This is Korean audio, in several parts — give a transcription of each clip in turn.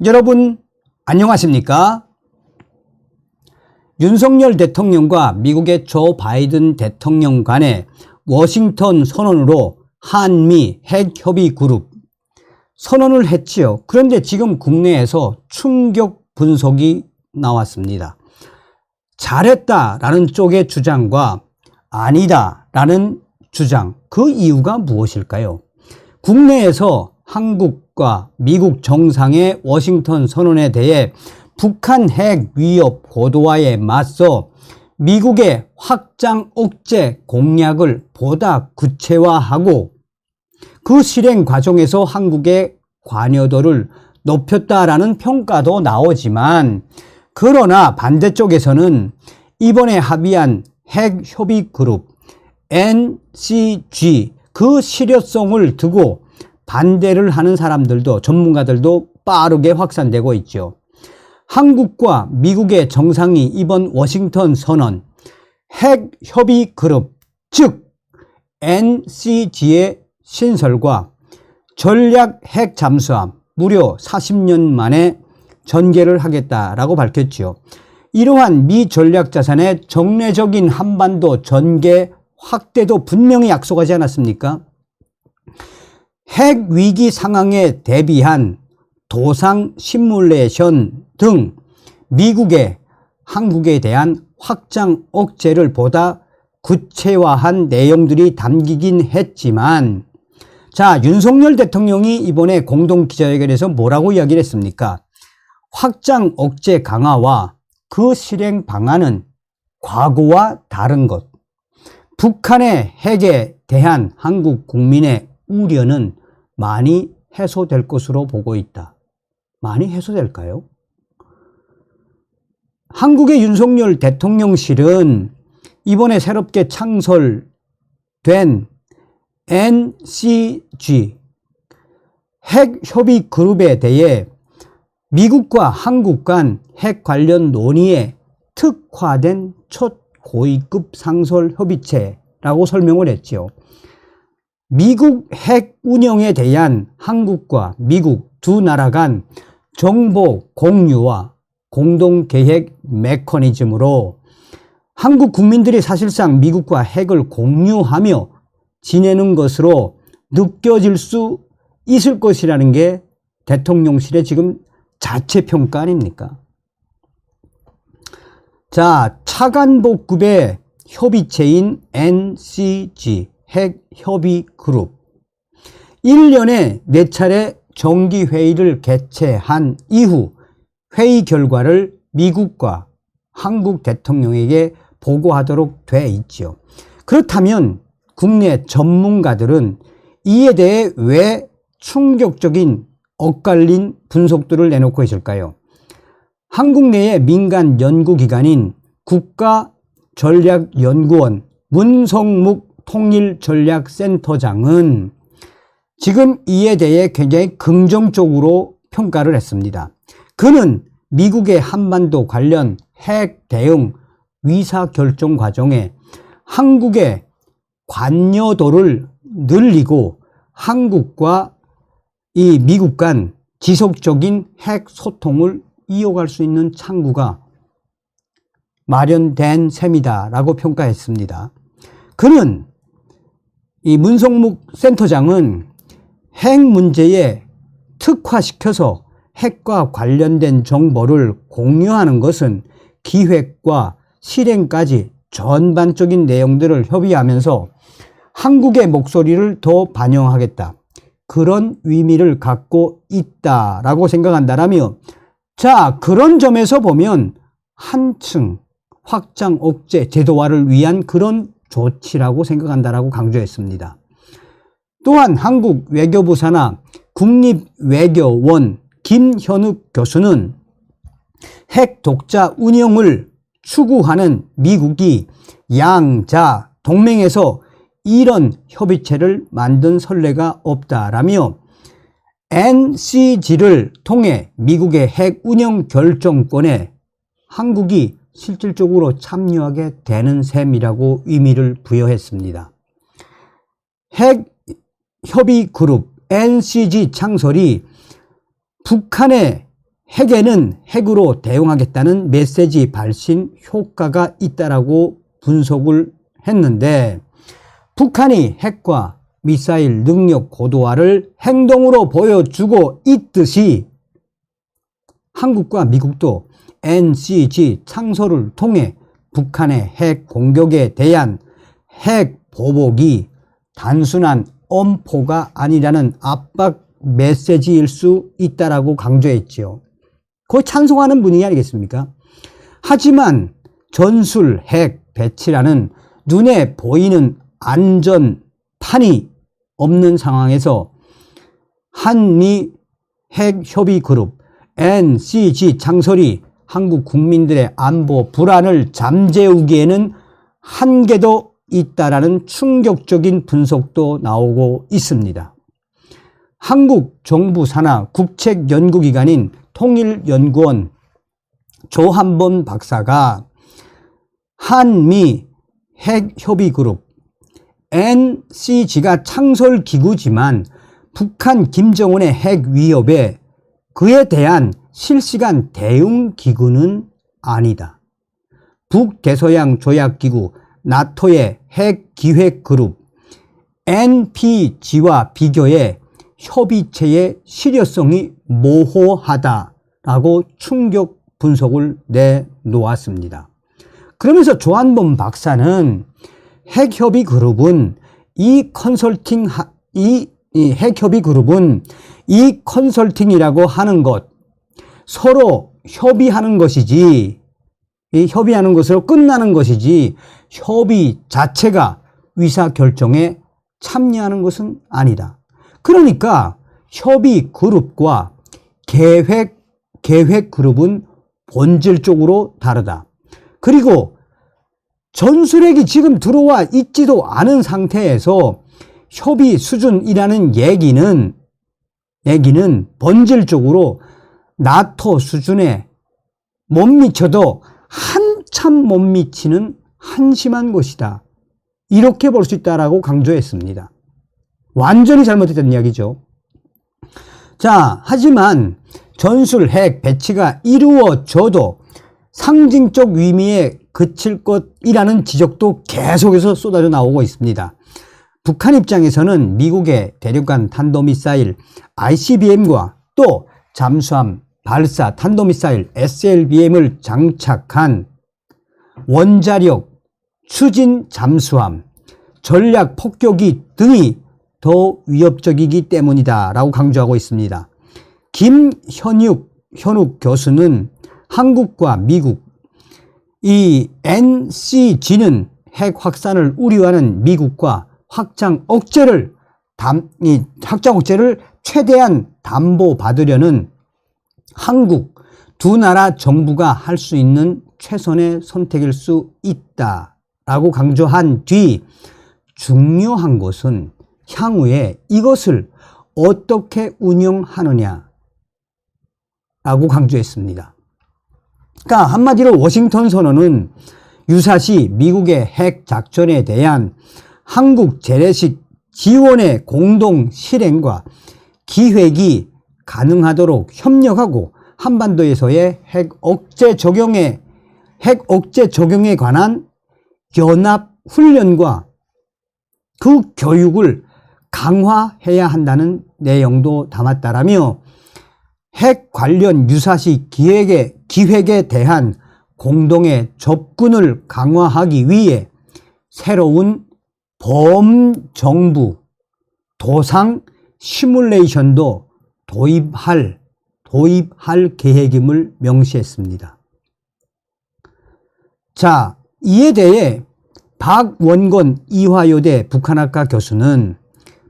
여러분 안녕하십니까? 윤석열 대통령과 미국의 조 바이든 대통령 간의 워싱턴 선언으로 한미 핵협의 그룹 선언을 했지요. 그런데 지금 국내에서 충격 분석이 나왔습니다. 잘했다라는 쪽의 주장과 아니다라는 주장, 그 이유가 무엇일까요? 국내에서 한국과 미국 정상의 워싱턴 선언에 대해 북한 핵 위협 고도화에 맞서 미국의 확장 억제 공약을 보다 구체화하고 그 실행 과정에서 한국의 관여도를 높였다라는 평가도 나오지만, 그러나 반대쪽에서는 이번에 합의한 핵협의 그룹 NCG 그 실효성을 두고 반대를 하는 사람들도, 전문가들도 빠르게 확산되고 있죠. 한국과 미국의 정상이 이번 워싱턴 선언 핵협의 그룹, 즉 NCG의 신설과 전략 핵 잠수함 무려 40년 만에 전개를 하겠다라고 밝혔지요. 이러한 미 전략 자산의 정례적인 한반도 전개 확대도 분명히 약속하지 않았습니까? 핵 위기 상황에 대비한 도상 시뮬레이션 등 미국의 한국에 대한 확장 억제를 보다 구체화한 내용들이 담기긴 했지만, 자, 윤석열 대통령이 이번에 공동 기자회견에서 뭐라고 이야기를 했습니까? 확장 억제 강화와 그 실행 방안은 과거와 다른 것. 북한의 핵에 대한 한국 국민의 우려는 많이 해소될 것으로 보고 있다. 많이 해소될까요? 한국의 윤석열 대통령실은 이번에 새롭게 창설된 NCG 핵협의 그룹에 대해 미국과 한국 간 핵 관련 논의에 특화된 첫 고위급 상설 협의체라고 설명을 했죠. 미국 핵 운영에 대한 한국과 미국 두 나라 간 정보 공유와 공동 계획 메커니즘으로 한국 국민들이 사실상 미국과 핵을 공유하며 지내는 것으로 느껴질 수 있을 것이라는 게 대통령실의 지금 자체 평가 아닙니까? 자, 차관복급의 협의체인 NCG 핵협의 그룹 1년에 4차례 정기회의를 개최한 이후 회의 결과를 미국과 한국 대통령에게 보고하도록 돼 있죠. 그렇다면 국내 전문가들은 이에 대해 왜 충격적인 엇갈린 분석들을 내놓고 있을까요? 한국 내의 민간 연구기관인 국가전략연구원 문성묵 통일전략센터장은 지금 이에 대해 굉장히 긍정적으로 평가를 했습니다. 그는 미국의 한반도 관련 핵 대응 의사결정 과정에 한국의 관여도를 늘리고 한국과 이 미국 간 지속적인 핵 소통을 이어갈 수 있는 창구가 마련된 셈이다라고 평가했습니다. 그는, 이 문성묵 센터장은 핵 문제에 특화시켜서 핵과 관련된 정보를 공유하는 것은 기획과 실행까지 전반적인 내용들을 협의하면서 한국의 목소리를 더 반영하겠다, 그런 의미를 갖고 있다라고 생각한다라며, 자, 그런 점에서 보면 한층 확장 억제 제도화를 위한 그런 조치라고 생각한다라고 강조했습니다. 또한 한국 외교부 산하 국립외교원 김현욱 교수는 핵 독자 운영을 추구하는 미국이 양자 동맹에서 이런 협의체를 만든 선례가 없다라며, NCG를 통해 미국의 핵 운영 결정권에 한국이 실질적으로 참여하게 되는 셈이라고 의미를 부여했습니다. 핵 협의 그룹 NCG 창설이 북한의 핵에는 핵으로 대응하겠다는 메시지 발신 효과가 있다라고 분석을 했는데, 북한이 핵과 미사일 능력 고도화를 행동으로 보여주고 있듯이 한국과 미국도 NCG 창설을 통해 북한의 핵 공격에 대한 핵 보복이 단순한 엄포가 아니라는 압박 메시지일 수 있다라고 강조했지요. 거의 찬성하는 분위기 아니겠습니까? 하지만 전술 핵 배치라는 눈에 보이는 안전판이 없는 상황에서 한미 핵협의그룹 NCG 창설이 한국 국민들의 안보 불안을 잠재우기에는 한계도 있다라는 충격적인 분석도 나오고 있습니다. 한국 정부 산하 국책연구기관인 통일연구원 조한범 박사가 한미 핵협의그룹 NCG가 창설기구지만 북한 김정은의 핵 위협에 그에 대한 실시간 대응기구는 아니다. 북대서양 조약기구 나토의 핵기획그룹 NPG와 비교해 협의체의 실효성이 모호하다라고 충격 분석을 내놓았습니다. 그러면서 조한범 박사는 핵협의그룹은 이 컨설팅이라고 하는 것, 서로 협의하는 것이지, 이 협의하는 것으로 끝나는 것이지 협의 자체가 의사결정에 참여하는 것은 아니다. 그러니까 협의 그룹과 계획 그룹은 본질적으로 다르다. 그리고 전술핵이 지금 들어와 있지도 않은 상태에서 협의 수준이라는 얘기는 본질적으로 나토 수준에 못 미쳐도 한참 못 미치는 한심한 것이다. 이렇게 볼 수 있다라고 강조했습니다. 완전히 잘못했던 이야기죠. 자, 하지만 전술 핵 배치가 이루어져도 상징적 의미에 그칠 것이라는 지적도 계속해서 쏟아져 나오고 있습니다. 북한 입장에서는 미국의 대륙간 탄도미사일 ICBM과 또 잠수함 발사 탄도미사일 SLBM을 장착한 원자력 추진 잠수함, 전략 폭격기 등이 더 위협적이기 때문이다 라고 강조하고 있습니다. 김현욱 교수는 한국과 미국, 이 NCG는 핵 확산을 우려하는 미국과 확장 억제를 최대한 담보받으려는 한국 두 나라 정부가 할 수 있는 최선의 선택일 수 있다라고 강조한 뒤 중요한 것은 향후에 이것을 어떻게 운영하느냐라고 강조했습니다. 그러니까 한마디로 워싱턴 선언은 유사시 미국의 핵 작전에 대한 한국 재래식 지원의 공동 실행과 기획이 가능하도록 협력하고 한반도에서의 핵 억제 적용에 관한 연합 훈련과 그 교육을 강화해야 한다는 내용도 담았다라며 핵 관련 유사시 기획에 대한 공동의 접근을 강화하기 위해 새로운 범정부 도상 시뮬레이션도 도입할 계획임을 명시했습니다. 자, 이에 대해 박원건 이화여대 북한학과 교수는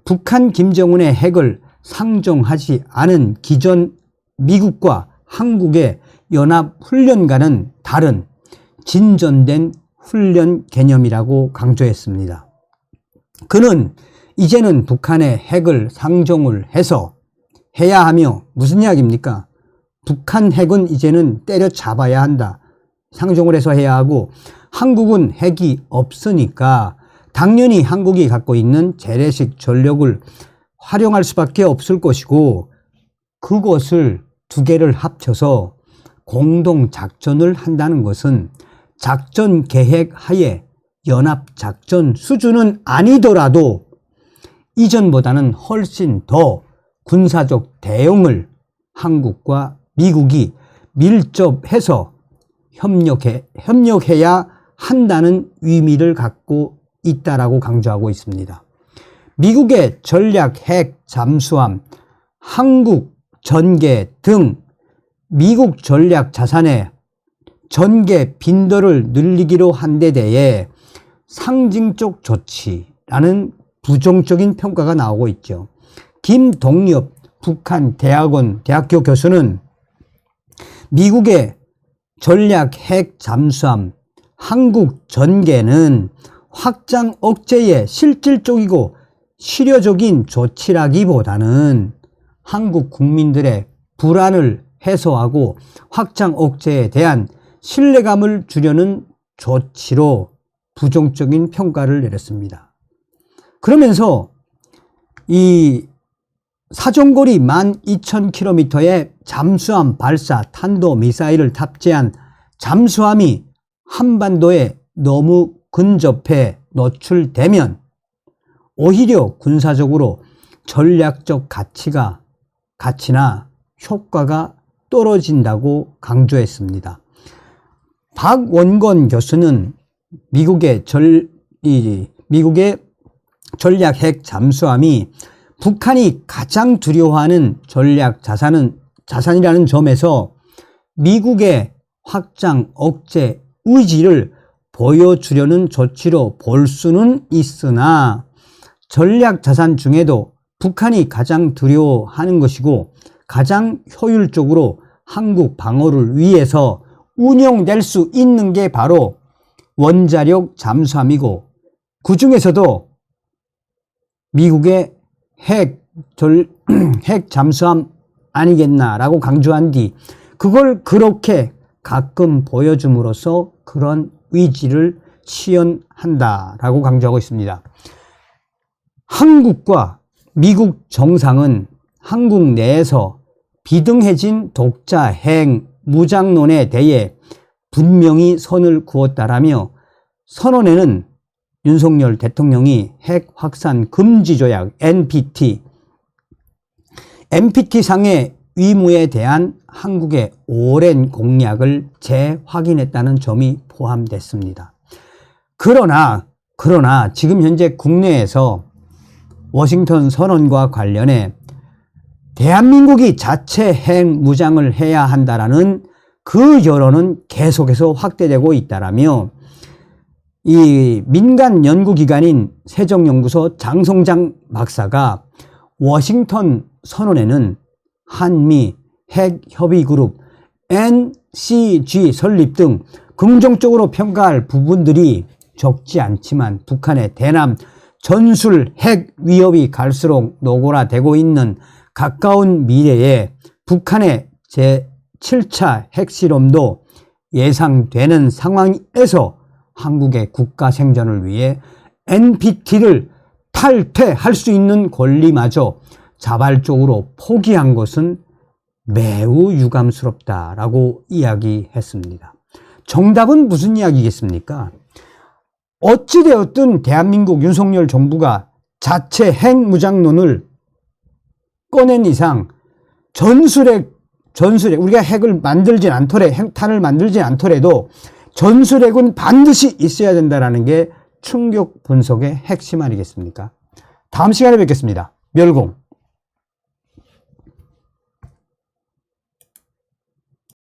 북한 김정은의 핵을 상정하지 않은 기존 미국과 한국의 연합훈련과는 다른 진전된 훈련 개념이라고 강조했습니다. 그는 이제는 북한의 핵을 상정을 해야 하며, 무슨 이야기입니까? 북한 핵은 이제는 때려잡아야 한다. 상정을 해서 해야 하고, 한국은 핵이 없으니까 당연히 한국이 갖고 있는 재래식 전력을 활용할 수밖에 없을 것이고, 그것을 두 개를 합쳐서 공동 작전을 한다는 것은 작전 계획 하에 연합 작전 수준은 아니더라도 이전보다는 훨씬 더 군사적 대응을 한국과 미국이 밀접해서 협력해야 한다는 의미를 갖고 있다라고 강조하고 있습니다. 미국의 전략 핵 잠수함, 한국 전개 등 미국 전략 자산의 전개 빈도를 늘리기로 한 데 대해 상징적 조치라는 부정적인 평가가 나오고 있죠. 김동엽 북한 대학교 교수는 미국의 전략 핵 잠수함 한국 전개는 확장 억제의 실질적이고 실효적인 조치라기보다는 한국 국민들의 불안을 해소하고 확장 억제에 대한 신뢰감을 주려는 조치로 부정적인 평가를 내렸습니다. 그러면서 이 사정거리 12,000km의 잠수함 발사 탄도미사일을 탑재한 잠수함이 한반도에 너무 근접해 노출되면 오히려 군사적으로 전략적 가치나 효과가 떨어진다고 강조했습니다. 박원건 교수는 미국의 전략 핵 잠수함이 북한이 가장 두려워하는 전략 자산이라는 점에서 미국의 확장 억제 의지를 보여주려는 조치로 볼 수는 있으나 전략 자산 중에도 북한이 가장 두려워하는 것이고 가장 효율적으로 한국 방어를 위해서 운용될 수 있는 게 바로 원자력 잠수함이고 그 중에서도 미국의 핵 잠수함 아니겠나라고 강조한 뒤 그걸 그렇게 가끔 보여줌으로써 그런 의지를 시연한다라고 강조하고 있습니다. 한국과 미국 정상은 한국 내에서 비등해진 독자 핵 무장론에 대해 분명히 선을 그었다라며 선언에는 윤석열 대통령이 핵 확산 금지 조약 NPT상의 의무에 대한 한국의 오랜 공약을 재확인했다는 점이 포함됐습니다. 그러나 지금 현재 국내에서 워싱턴 선언과 관련해 대한민국이 자체 핵 무장을 해야 한다라는 그 여론은 계속해서 확대되고 있다라며 이 민간 연구기관인 세종연구소 장성장 박사가 워싱턴 선언에는 한미 핵협의그룹 NCG 설립 등 긍정적으로 평가할 부분들이 적지 않지만 북한의 대남 전술 핵 위협이 갈수록 노골화되고 있는 가까운 미래에 북한의 제7차 핵실험도 예상되는 상황에서 한국의 국가 생존을 위해 NPT를 탈퇴할 수 있는 권리마저 자발적으로 포기한 것은 매우 유감스럽다라고 이야기했습니다. 정답은 무슨 이야기겠습니까? 어찌되었든 대한민국 윤석열 정부가 자체 핵무장론을 꺼낸 이상 전술핵 우리가 핵을 만들진 않더라도 핵탄을 만들진 않더라도 전술핵은 반드시 있어야 된다는 게 충격 분석의 핵심 아니겠습니까? 다음 시간에 뵙겠습니다. 멸공.